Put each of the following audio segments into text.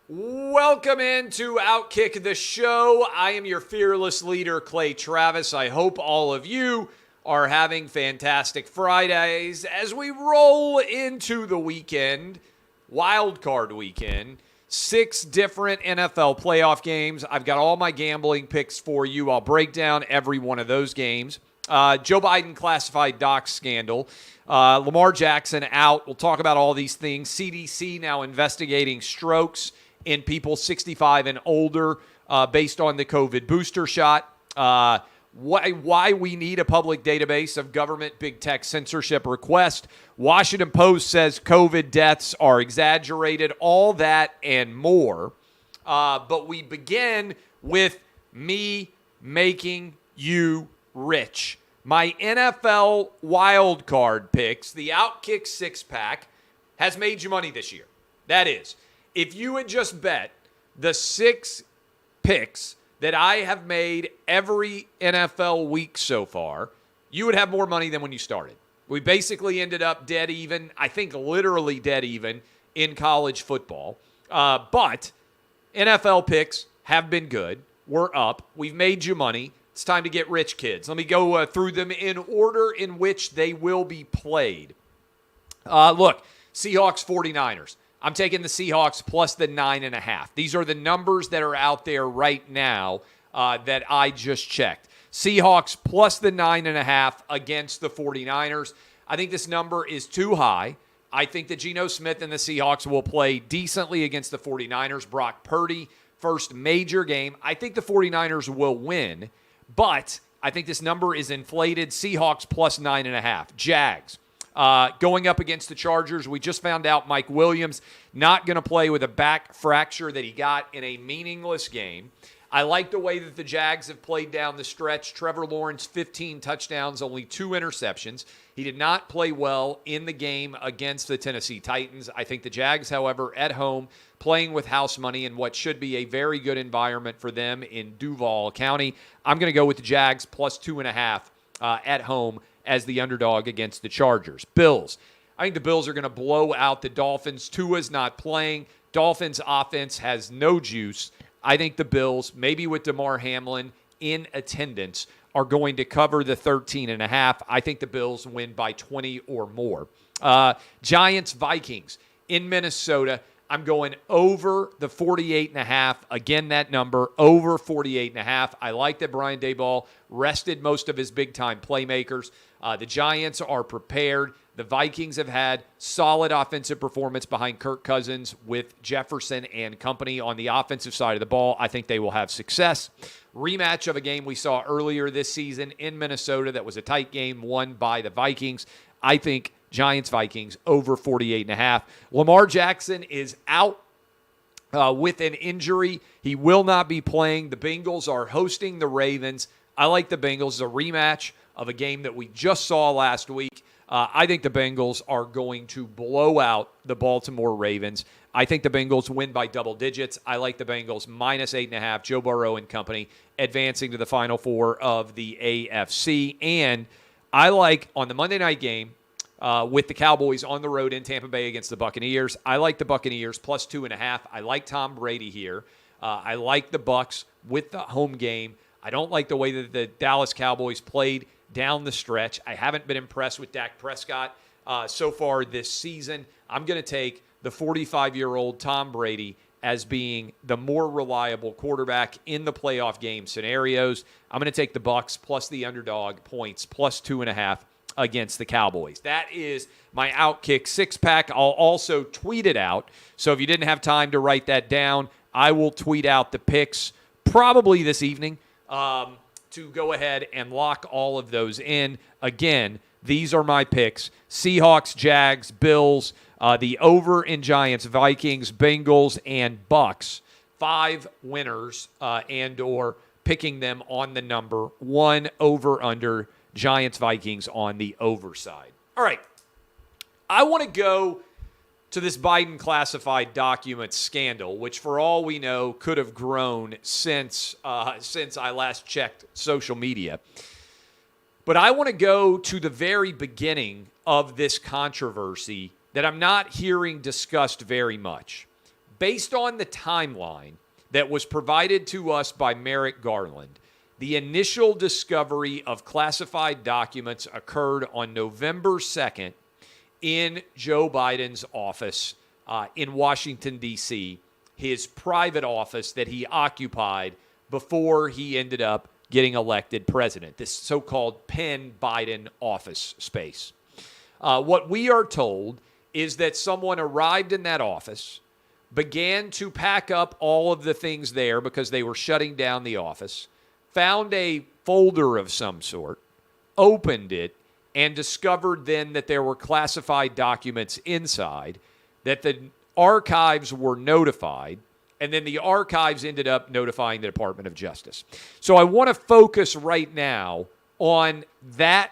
Welcome into Outkick the show. I am your fearless leader, Clay Travis. I hope all of you are having fantastic Fridays as we roll into the weekend, wild card weekend. 6 different NFL playoff games. I've got all my gambling picks for you. I'll break down every one of those games. Joe Biden classified docs scandal. Lamar Jackson out. We'll talk about all these things. CDC now investigating strokes in people 65 and older based on the COVID booster shot. Why we need a public database of government big tech censorship request. Washington Post says COVID deaths are exaggerated. All that and more. But we begin with me making you rich. My NFL wild card picks, the Outkick 6-pack, has made you money this year. That is, if you had just bet the 6 picks that I have made every NFL week so far, you would have more money than when you started. We basically ended up dead even, I think literally dead even, in college football. But NFL picks have been good. We're up. We've made you money. It's time to get rich, kids. Let me go through them in order in which they will be played. Look, Seahawks 49ers. I'm taking the Seahawks plus the 9.5. These are the numbers that are out there right now that I just checked. Seahawks plus the 9.5 against the 49ers. I think this number is too high. I think that Geno Smith and the Seahawks will play decently against the 49ers. Brock Purdy, first major game. I think the 49ers will win, but I think this number is inflated. Seahawks plus 9.5. Jags. Going up against the Chargers, we just found out Mike Williams not going to play with a back fracture that he got in a meaningless game. I like the way that the Jags have played down the stretch. Trevor Lawrence, 15 touchdowns, only 2 interceptions. He did not play well in the game against the Tennessee Titans. I think the Jags, however, at home, playing with house money in what should be a very good environment for them in Duval County. I'm going to go with the Jags plus 2.5 at home as the underdog against the Chargers. Bills. I think the Bills are going to blow out the Dolphins. Tua's not playing. Dolphins offense has no juice. I think the Bills, maybe with DeMar Hamlin in attendance, are going to cover the 13.5. I think the Bills win by 20 or more. Giants, Vikings in Minnesota. I'm going over the 48.5. Again, that number, over 48.5. I like that Brian Daboll rested most of his big-time playmakers. The Giants are prepared. The Vikings have had solid offensive performance behind Kirk Cousins with Jefferson and company on the offensive side of the ball. I think they will have success. Rematch of a game we saw earlier this season in Minnesota that was a tight game won by the Vikings. I think Giants-Vikings over 48.5. Lamar Jackson is out with an injury. He will not be playing. The Bengals are hosting the Ravens. I like the Bengals. It's a rematch of a game that we just saw last week. I think the Bengals are going to blow out the Baltimore Ravens. I think the Bengals win by double digits. I like the Bengals minus 8.5. Joe Burrow and company advancing to the Final Four of the AFC. And I like on the Monday night game with the Cowboys on the road in Tampa Bay against the Buccaneers. I like the Buccaneers plus 2.5. I like Tom Brady here. I like the Bucs with the home game. I don't like the way that the Dallas Cowboys played down the stretch. I haven't been impressed with Dak Prescott so far this season. I'm going to take the 45-year-old Tom Brady as being the more reliable quarterback in the playoff game scenarios. I'm going to take the Bucs plus the underdog points plus 2.5 against the Cowboys. That is my Outkick 6-pack. I'll also tweet it out. So if you didn't have time to write that down, I will tweet out the picks probably this evening to go ahead and lock all of those in. Again, these are my picks. Seahawks, Jags, Bills, the over in Giants, Vikings, Bengals, and Bucks. 5 winners and or picking them on the number. 1 over under Giants, Vikings on the over side. All right. I want to go to this Biden classified document scandal, which for all we know could have grown since I last checked social media. But I want to go to the very beginning of this controversy that I'm not hearing discussed very much. based on the timeline that was provided to us by Merrick Garland, the initial discovery of classified documents occurred on November 2nd in Joe Biden's office in Washington, D.C., his private office that he occupied before he ended up getting elected president, this so-called Penn Biden office space. What we are told is that someone arrived in that office, began to pack up all of the things there because they were shutting down the office, found a folder of some sort, opened it, and discovered then that there were classified documents inside, that the archives were notified, and then the archives ended up notifying the Department of Justice. So I want to focus right now on that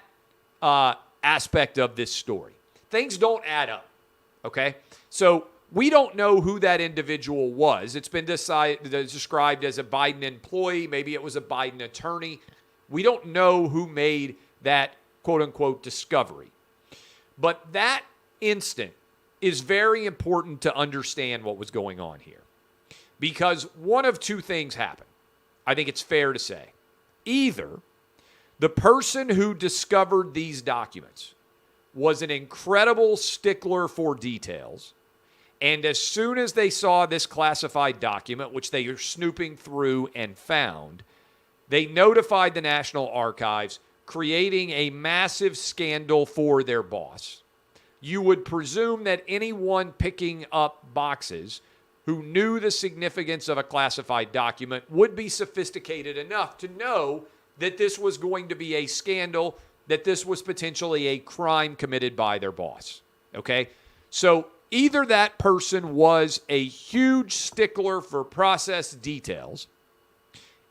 aspect of this story. Things don't add up, okay? So we don't know who that individual was. It's been described as a Biden employee. Maybe it was a Biden attorney. We don't know who made that quote-unquote discovery. But that instant is very important to understand what was going on here. Because one of two things happened. I think it's fair to say. Either the person who discovered these documents was an incredible stickler for details, and as soon as they saw this classified document, which they are snooping through and found, they notified the National Archives, creating a massive scandal for their boss. You would presume that anyone picking up boxes who knew the significance of a classified document would be sophisticated enough to know that this was going to be a scandal, that this was potentially a crime committed by their boss. Okay? So either that person was a huge stickler for process details,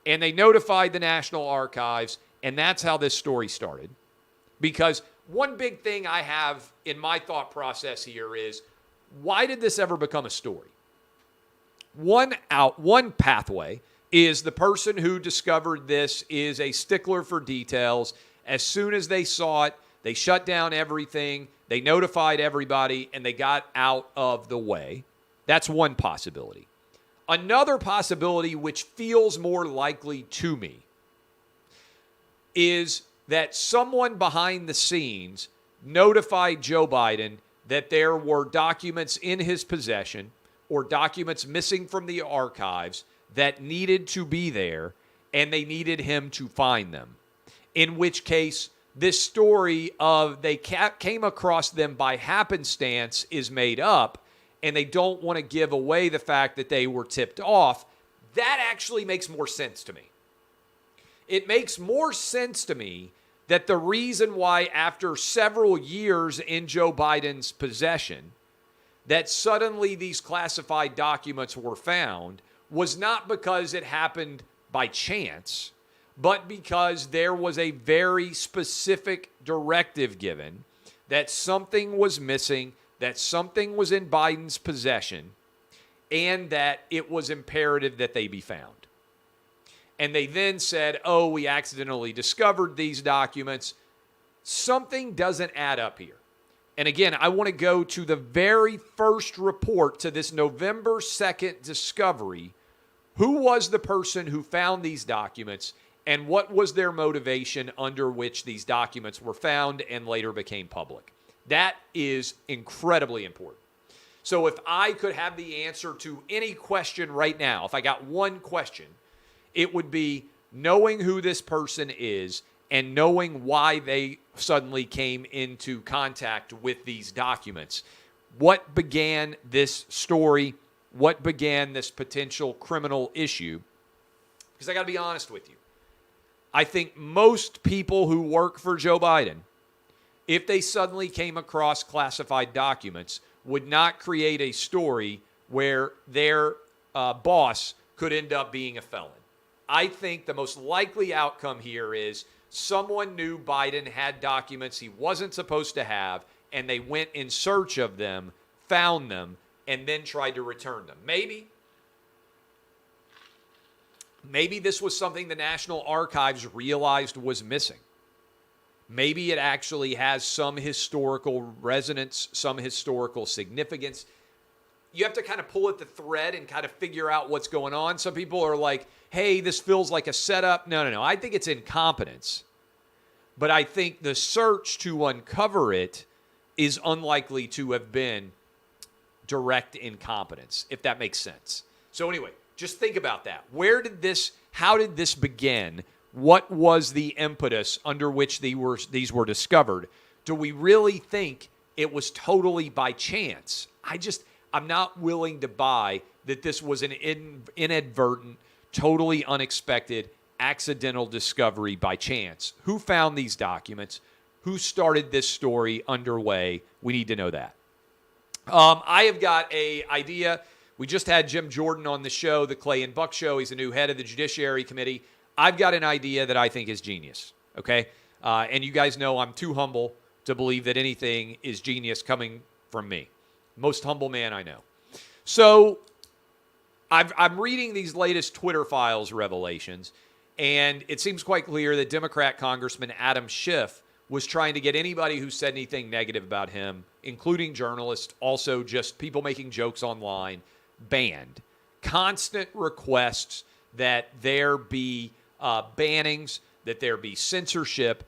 and they notified the National Archives, and that's how this story started. Because one big thing I have in my thought process here is, why did this ever become a story? One pathway is the person who discovered this is a stickler for details. As soon as they saw it, they shut down everything, they notified everybody, and they got out of the way. That's one possibility. Another possibility, which feels more likely to me, is that someone behind the scenes notified Joe Biden that there were documents in his possession or documents missing from the archives that needed to be there, and they needed him to find them. In which case, this story of they came across them by happenstance is made up, and they don't want to give away the fact that they were tipped off. That actually makes more sense to me. It makes more sense to me that the reason why after several years in Joe Biden's possession, that suddenly these classified documents were found was not because it happened by chance, but because there was a very specific directive given that something was missing, that something was in Biden's possession, and that it was imperative that they be found. And they then said, oh, we accidentally discovered these documents. Something doesn't add up here. And again, I want to go to the very first report to this November 2nd discovery. Who was the person who found these documents, and what was their motivation under which these documents were found and later became public? That is incredibly important. So if I could have the answer to any question right now, if I got one question, it would be knowing who this person is and knowing why they suddenly came into contact with these documents. What began this story? What began this potential criminal issue? Because I got to be honest with you. I think most people who work for Joe Biden, if they suddenly came across classified documents, would not create a story where their boss could end up being a felon. I think the most likely outcome here is someone knew Biden had documents he wasn't supposed to have, and they went in search of them, found them, and then tried to return them. Maybe this was something the National Archives realized was missing. Maybe it actually has some historical resonance, some historical significance. you have to kind of pull at the thread and kind of figure out what's going on. Some people are like, hey, this feels like a setup. No. I think it's incompetence. But I think the search to uncover it is unlikely to have been direct incompetence, if that makes sense. So anyway, just think about that. How did this begin? What was the impetus under which these were discovered? Do we really think it was totally by chance? I'm not willing to buy that this was an inadvertent, totally unexpected, accidental discovery by chance. Who found these documents? Who started this story underway? We need to know that. I have got an idea. We just had Jim Jordan on the show, the Clay and Buck Show. He's the new head of the Judiciary Committee. I've got an idea that I think is genius, okay? And you guys know I'm too humble to believe that anything is genius coming from me. Most humble man I know. So I'm reading these latest Twitter files revelations, and it seems quite clear that Democrat Congressman Adam Schiff was trying to get anybody who said anything negative about him, including journalists, also just people making jokes online, banned. Constant requests that there be bannings, that there be censorship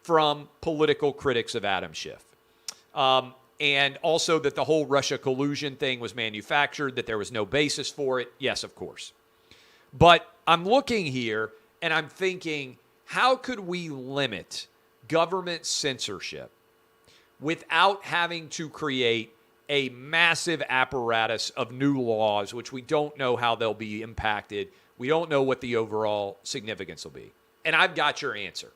from political critics of Adam Schiff. And also that the whole Russia collusion thing was manufactured, that there was no basis for it. Yes, of course. But I'm looking here and I'm thinking, how could we limit government censorship without having to create a massive apparatus of new laws, which we don't know how they'll be impacted? We don't know what the overall significance will be. And I've got your answer.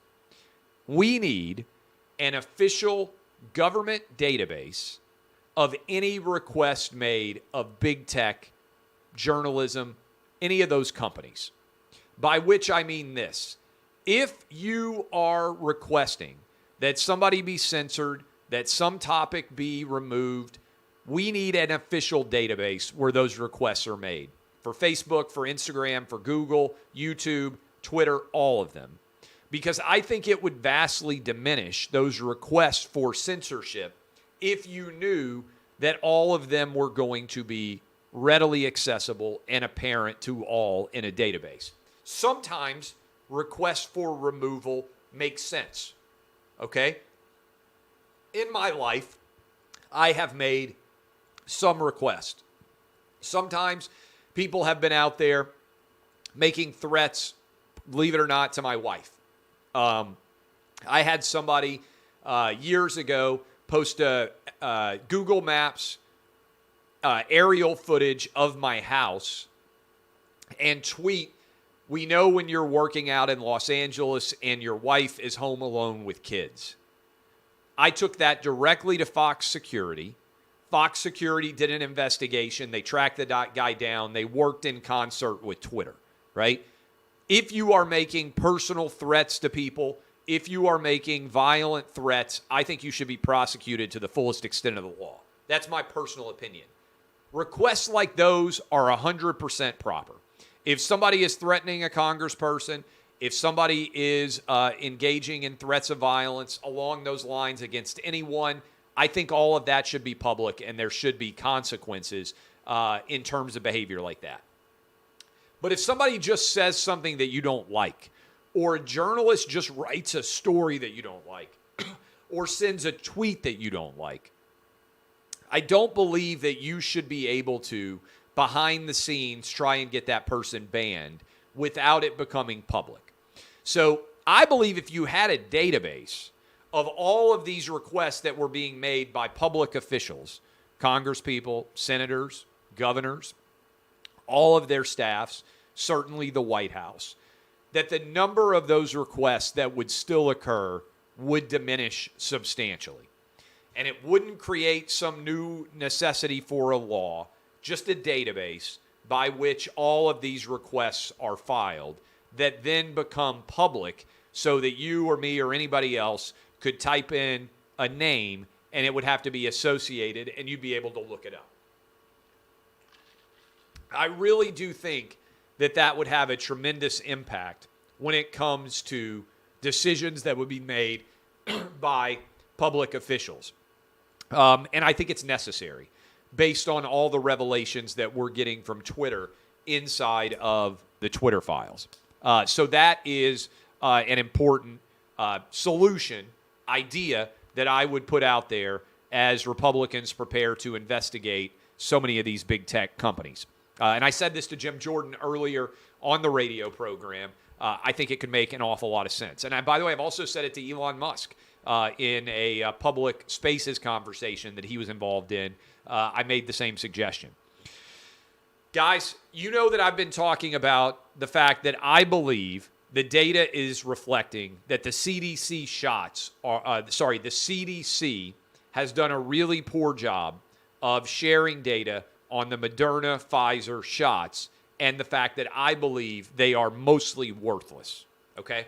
We need an official government database of any request made of big tech, journalism, any of those companies. By which I mean this. If you are requesting that somebody be censored, that some topic be removed, we need an official database where those requests are made. For Facebook, for Instagram, for Google, YouTube, Twitter, all of them. Because I think it would vastly diminish those requests for censorship if you knew that all of them were going to be readily accessible and apparent to all in a database. Sometimes requests for removal make sense, okay? In my life, I have made some requests. Sometimes people have been out there making threats, believe it or not, to my wife. I had somebody years ago post a Google Maps aerial footage of my house and tweet, "We know when you're working out in Los Angeles and your wife is home alone with kids." I took that directly to Fox Security. Fox Security did an investigation. They tracked the guy down. They worked in concert with Twitter, right? If you are making personal threats to people, if you are making violent threats, I think you should be prosecuted to the fullest extent of the law. That's my personal opinion. Requests like those are 100% proper. If somebody is threatening a congressperson, if somebody is engaging in threats of violence along those lines against anyone, I think all of that should be public and there should be consequences in terms of behavior like that. But if somebody just says something that you don't like, or a journalist just writes a story that you don't like, or sends a tweet that you don't like, I don't believe that you should be able to, behind the scenes, try and get that person banned without it becoming public. So I believe if you had a database of all of these requests that were being made by public officials, congresspeople, senators, governors, all of their staffs, certainly the White House, that the number of those requests that would still occur would diminish substantially. And it wouldn't create some new necessity for a law, just a database by which all of these requests are filed that then become public so that you or me or anybody else could type in a name and it would have to be associated and you'd be able to look it up. I really do think that that would have a tremendous impact when it comes to decisions that would be made by public officials. And I think it's necessary based on all the revelations that we're getting from Twitter inside of the Twitter files. So that is an important solution, idea that I would put out there as Republicans prepare to investigate so many of these big tech companies. And I said this to Jim Jordan earlier on the radio program. I think it could make an awful lot of sense. And by the way, I've also said it to Elon Musk in a public spaces conversation that he was involved in. I made the same suggestion. Guys, you know that I've been talking about the fact that I believe the data is reflecting that the CDC the CDC has done a really poor job of sharing data on the Moderna, Pfizer shots, and the fact that I believe they are mostly worthless, okay?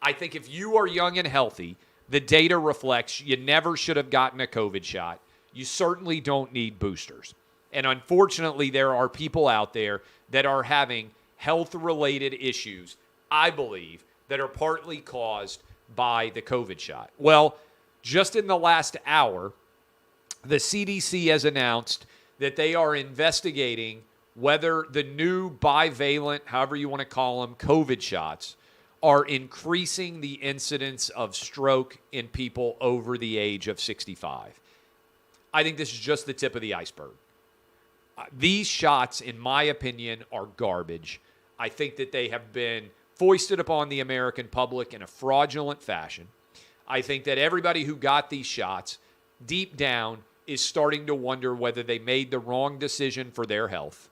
I think if you are young and healthy, the data reflects you never should have gotten a COVID shot. You certainly don't need boosters. And unfortunately, there are people out there that are having health-related issues, I believe, that are partly caused by the COVID shot. Well, just in the last hour, the CDC has announced that they are investigating whether the new bivalent, however you want to call them, COVID shots are increasing the incidence of stroke in people over the age of 65. I think this is just the tip of the iceberg. These shots, in my opinion, are garbage. I think that they have been foisted upon the American public in a fraudulent fashion. I think that everybody who got these shots, deep down, is starting to wonder whether they made the wrong decision for their health.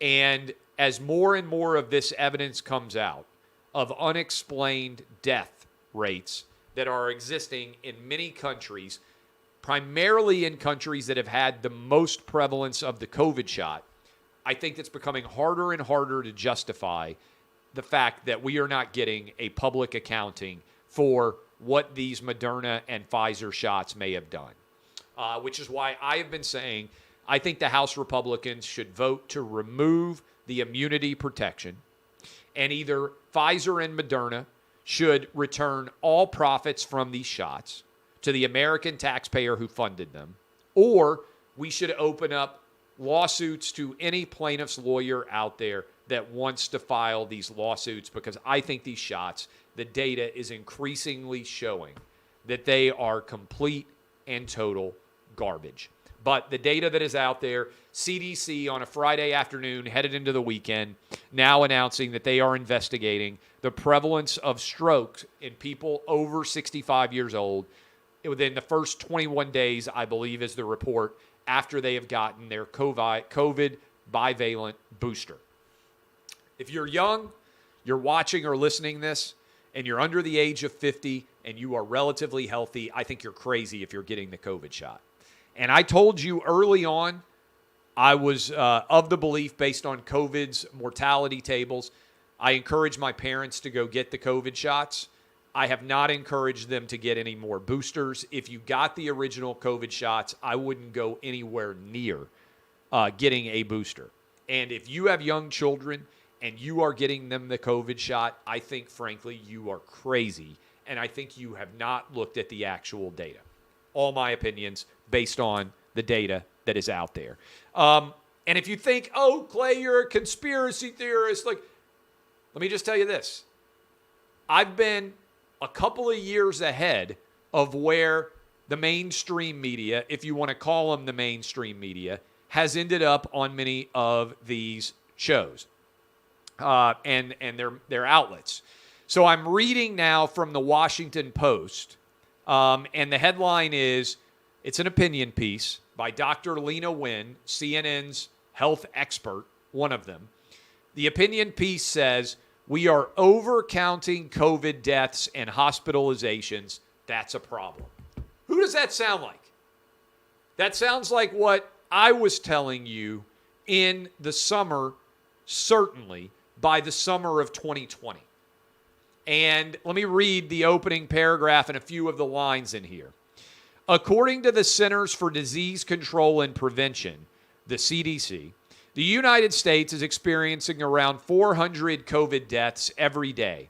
And as more and more of this evidence comes out of unexplained death rates that are existing in many countries, primarily in countries that have had the most prevalence of the COVID shot, I think it's becoming harder and harder to justify the fact that we are not getting a public accounting for what these Moderna and Pfizer shots may have done. Which is why I have been saying I think the House Republicans should vote to remove the immunity protection, and either Pfizer and Moderna should return all profits from these shots to the American taxpayer who funded them, or we should open up lawsuits to any plaintiff's lawyer out there that wants to file these lawsuits, because I think these shots, the data is increasingly showing that they are complete and total garbage. But the data that is out there, CDC on a Friday afternoon headed into the weekend, now announcing that they are investigating the prevalence of strokes in people over 65 years old within the first 21 days, I believe, is the report, after they have gotten their COVID bivalent booster. If you're young, you're watching or listening this, and you're under the age of 50 and you are relatively healthy, I think you're crazy if you're getting the COVID shot. And I told you early on, I was of the belief, based on COVID's mortality tables, I encouraged my parents to go get the COVID shots. I have not encouraged them to get any more boosters. If you got the original COVID shots, I wouldn't go anywhere near getting a booster. And if you have young children and you are getting them the COVID shot, I think, frankly, you are crazy. And I think you have not looked at the actual data. All my opinions based on the data that is out there. And if you think, oh, Clay, you're a conspiracy theorist, like, let me just tell you this. I've been a couple of years ahead of where the mainstream media, if you want to call them the mainstream media, has ended up on many of these shows and their outlets. So I'm reading now from the Washington Post, and the headline is, it's an opinion piece by Dr. Lena Wynn, CNN's health expert, one of them. The opinion piece says, we are overcounting COVID deaths and hospitalizations. That's a problem. Who does that sound like? That sounds like what I was telling you in the summer, certainly by the summer of 2020. And let me read the opening paragraph and a few of the lines in here. According to the Centers for Disease Control and Prevention, the CDC, the United States is experiencing around 400 COVID deaths every day.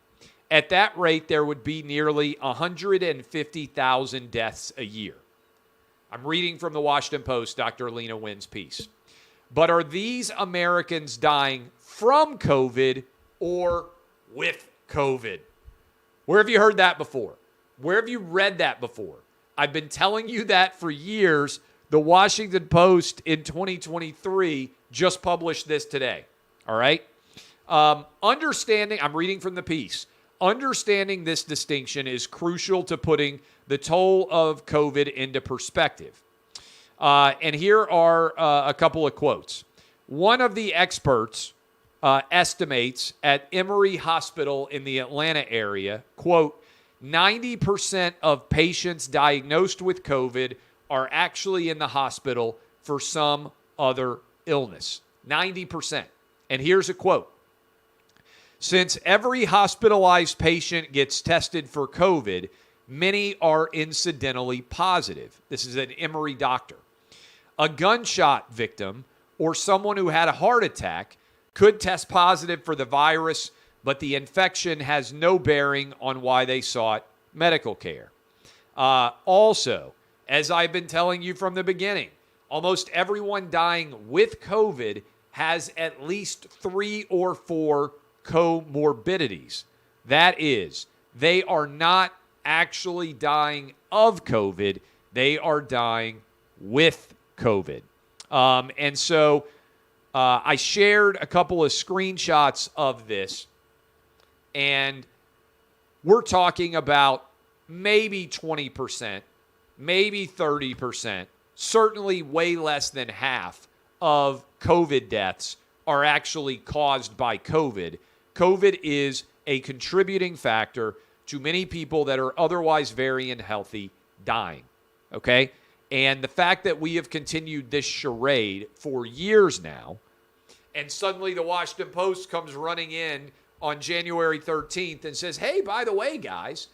At that rate, there would be nearly 150,000 deaths a year. I'm reading from the Washington Post, Dr. Lena Wynn's piece. But are these Americans dying from COVID or with COVID? Where have you heard that before? Where have you read that before? I've been telling you that for years. The Washington Post in 2023 just published this today. All right? I'm reading from the piece. Understanding this distinction is crucial to putting the toll of COVID into perspective. And here are a couple of quotes. One of the experts estimates at Emory Hospital in the Atlanta area, quote, 90% of patients diagnosed with COVID are actually in the hospital for some other illness. 90%. And here's a quote. Since every hospitalized patient gets tested for COVID, many are incidentally positive. This is an Emory doctor. A gunshot victim or someone who had a heart attack could test positive for the virus, but the infection has no bearing on why they sought medical care. Also, as I've been telling you from the beginning, almost everyone dying with COVID has at least 3 or 4 comorbidities. That is, they are not actually dying of COVID, they are dying with COVID. And so I shared a couple of screenshots of this, and we're talking about maybe 20%, maybe 30%, certainly way less than half of COVID deaths are actually caused by COVID. COVID is a contributing factor to many people that are otherwise very unhealthy dying, okay? And the fact that we have continued this charade for years now, and suddenly the Washington Post comes running in on January 13th and says, hey, by the way, guys,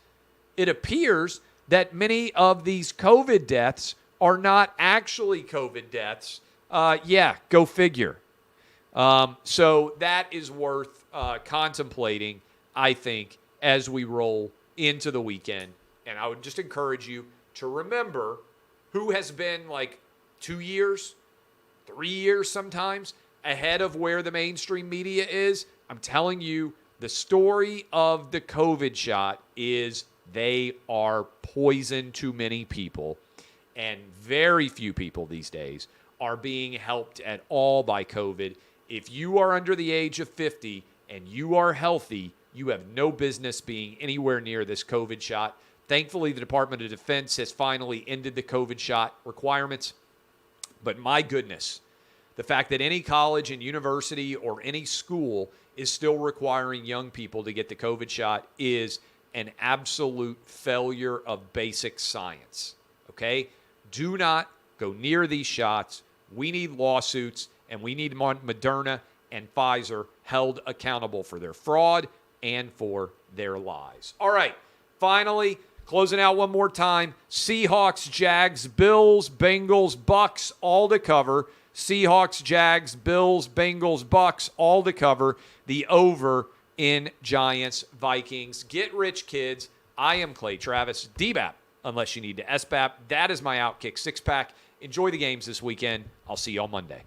it appears that many of these COVID deaths are not actually COVID deaths. Yeah, go figure. So that is worth contemplating, I think, as we roll into the weekend. And I would just encourage you to remember who has been like 2 years, 3 years sometimes, ahead of where the mainstream media is. I'm telling you, the story of the COVID shot is they are poison to many people, and very few people these days are being helped at all by COVID. If you are under the age of 50 and you are healthy, you have no business being anywhere near this COVID shot. Thankfully, the Department of Defense has finally ended the COVID shot requirements. But my goodness, the fact that any college and university or any school is still requiring young people to get the COVID shot is an absolute failure of basic science, okay? Do not go near these shots. We need lawsuits, and we need Moderna and Pfizer held accountable for their fraud and for their lies. All right, finally, closing out one more time, Seahawks, Jags, Bills, Bengals, Bucks, all to cover. Seahawks, Jags, Bills, Bengals, Bucks, all to cover. The over in Giants, Vikings. Get rich, kids. I am Clay Travis. DBAP, unless you need to SBAP. That is my Outkick six-pack. Enjoy the games this weekend. I'll see you on Monday.